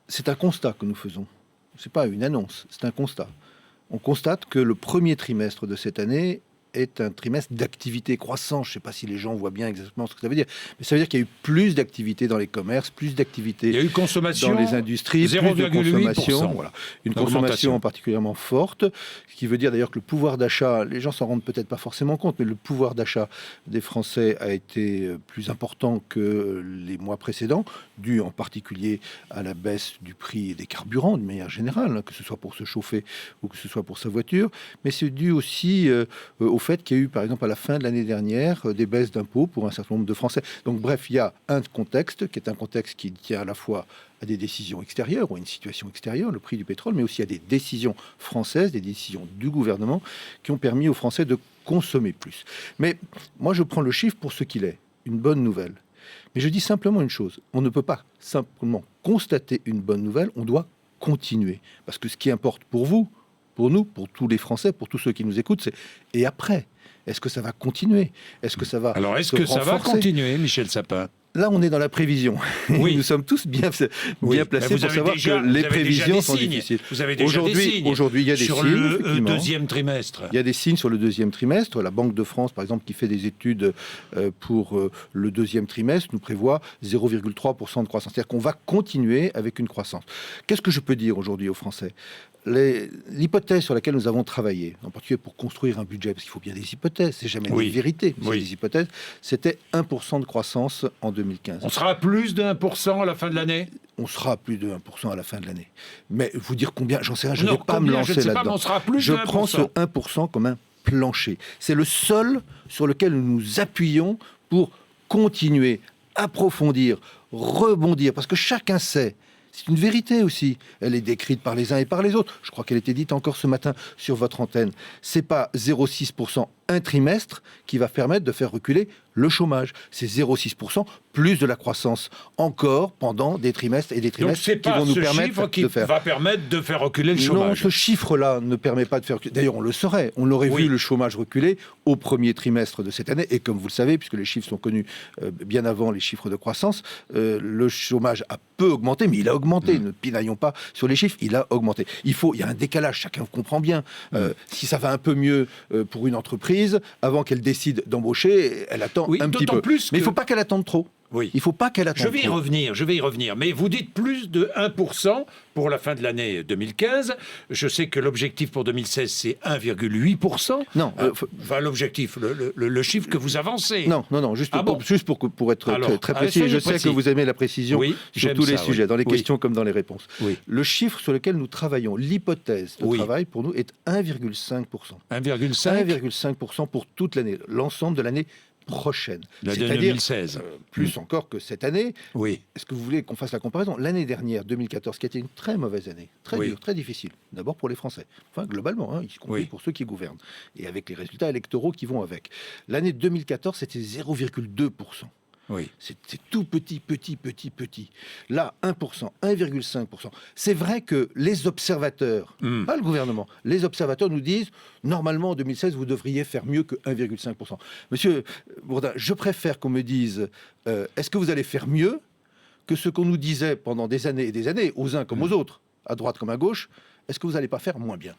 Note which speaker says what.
Speaker 1: c'est un constat que nous faisons. Ce n'est pas une annonce, c'est un constat. On constate que le premier trimestre de cette année est un trimestre d'activité croissante. Je ne sais pas si les gens voient bien exactement ce que ça veut dire, mais ça veut dire qu'il y a eu plus d'activité dans les commerces, plus d'activité dans les industries, plus de consommation. Voilà. Une consommation particulièrement forte, ce qui veut dire d'ailleurs que le pouvoir d'achat, les gens s'en rendent peut-être pas forcément compte, mais le pouvoir d'achat des Français a été plus important que les mois précédents, dû en particulier à la baisse du prix des carburants, de manière générale, que ce soit pour se chauffer ou que ce soit pour sa voiture, mais c'est dû aussi au fait qu'il y a eu, par exemple, à la fin de l'année dernière, des baisses d'impôts pour un certain nombre de Français. Donc, bref, il y a un contexte qui est un contexte qui tient à la fois à des décisions extérieures ou à une situation extérieure, le prix du pétrole, mais aussi à des décisions françaises, des décisions du gouvernement qui ont permis aux Français de consommer plus. Mais moi, je prends le chiffre pour ce qu'il est, une bonne nouvelle. Mais je dis simplement une chose, on ne peut pas simplement constater une bonne nouvelle, on doit continuer. Parce que ce qui importe pour vous, pour nous, pour tous les Français, pour tous ceux qui nous écoutent, c'est et après, est-ce que ça va continuer? Est-ce que ça va
Speaker 2: Alors, est-ce que ça va continuer, Michel Sapin?
Speaker 1: Là, on est dans la prévision.
Speaker 2: Oui.
Speaker 1: Nous sommes tous bien placés pour savoir que les prévisions sont difficiles.
Speaker 2: Vous avez déjà des signes
Speaker 1: aujourd'hui, il y a des
Speaker 2: sur
Speaker 1: signes,
Speaker 2: le deuxième trimestre.
Speaker 1: Il y a des signes sur le deuxième trimestre. La Banque de France, par exemple, qui fait des études pour le deuxième trimestre, nous prévoit 0,3% de croissance. C'est-à-dire qu'on va continuer avec une croissance. Qu'est-ce que je peux dire aujourd'hui aux Français? L'hypothèse sur laquelle nous avons travaillé, en particulier pour construire un budget, parce qu'il faut bien des hypothèses, c'est jamais des vérités, c'est des hypothèses, c'était 1% de croissance en 2015.
Speaker 2: On sera à plus de 1% à la fin de l'année?
Speaker 1: On sera à plus de 1% à la fin de l'année. Mais vous dire combien, j'en sais rien, je ne vais pas me lancer là-dedans.
Speaker 2: On sera à plus
Speaker 1: je
Speaker 2: de 1%.
Speaker 1: Prends ce 1% comme un plancher. C'est le sol sur lequel nous nous appuyons pour continuer, approfondir, rebondir, parce que chacun sait. C'est une vérité aussi. Elle est décrite par les uns et par les autres. Je crois qu'elle était dite encore ce matin sur votre antenne. C'est pas 0,6% un trimestre qui va permettre de faire reculer le chômage. C'est 0,6% plus de la croissance encore pendant des trimestres et des trimestres qui vont nous permettre de faire.
Speaker 2: Va permettre de faire reculer le chômage.
Speaker 1: Non, ce chiffre-là ne permet pas de faire reculer. D'ailleurs, on le saurait. On l'aurait vu le chômage reculer au premier trimestre de cette année. Et comme vous le savez, puisque les chiffres sont connus bien avant les chiffres de croissance, le chômage a peu augmenté, mais il a augmenté. Ne pinaillons pas sur les chiffres, il a augmenté. Il y a un décalage, chacun comprend bien. Si ça va un peu mieux pour une entreprise, avant qu'elle décide d'embaucher, elle attend un petit peu. Mais il ne faut pas qu'elle attende trop.
Speaker 2: Oui.
Speaker 1: Il ne faut pas qu'elle attende trop.
Speaker 2: Je vais y revenir. Mais vous dites plus de 1% pour la fin de l'année 2015. Je sais que l'objectif pour 2016, c'est 1,8%.
Speaker 1: Non.
Speaker 2: Enfin, l'objectif, le chiffre que vous avancez.
Speaker 1: Non, juste pour être très précis. Je sais que vous aimez la précision sur tous les sujets, dans les questions comme dans les réponses. Le chiffre sur lequel nous travaillons, l'hypothèse de travail pour nous est 1,5%. 1,5% pour toute l'année, l'ensemble de l'année prochaine.
Speaker 2: C'est-à-dire 2016.
Speaker 1: Plus encore que cette année.
Speaker 2: Oui.
Speaker 1: Est-ce que vous voulez qu'on fasse la comparaison? L'année dernière, 2014, qui a été une très mauvaise année, très dure, très difficile. D'abord pour les Français. Enfin, globalement, y compris pour ceux qui gouvernent. Et avec les résultats électoraux qui vont avec. L'année 2014, c'était 0,2%.
Speaker 2: Oui.
Speaker 1: C'est tout petit. Là, 1%, 1,5%. C'est vrai que les observateurs, pas le gouvernement, les observateurs nous disent, normalement, en 2016, vous devriez faire mieux que 1,5%. Monsieur Bourdin, je préfère qu'on me dise, est-ce que vous allez faire mieux que ce qu'on nous disait pendant des années et des années, aux uns comme aux autres, à droite comme à gauche, est-ce que vous n'allez pas faire moins bien ?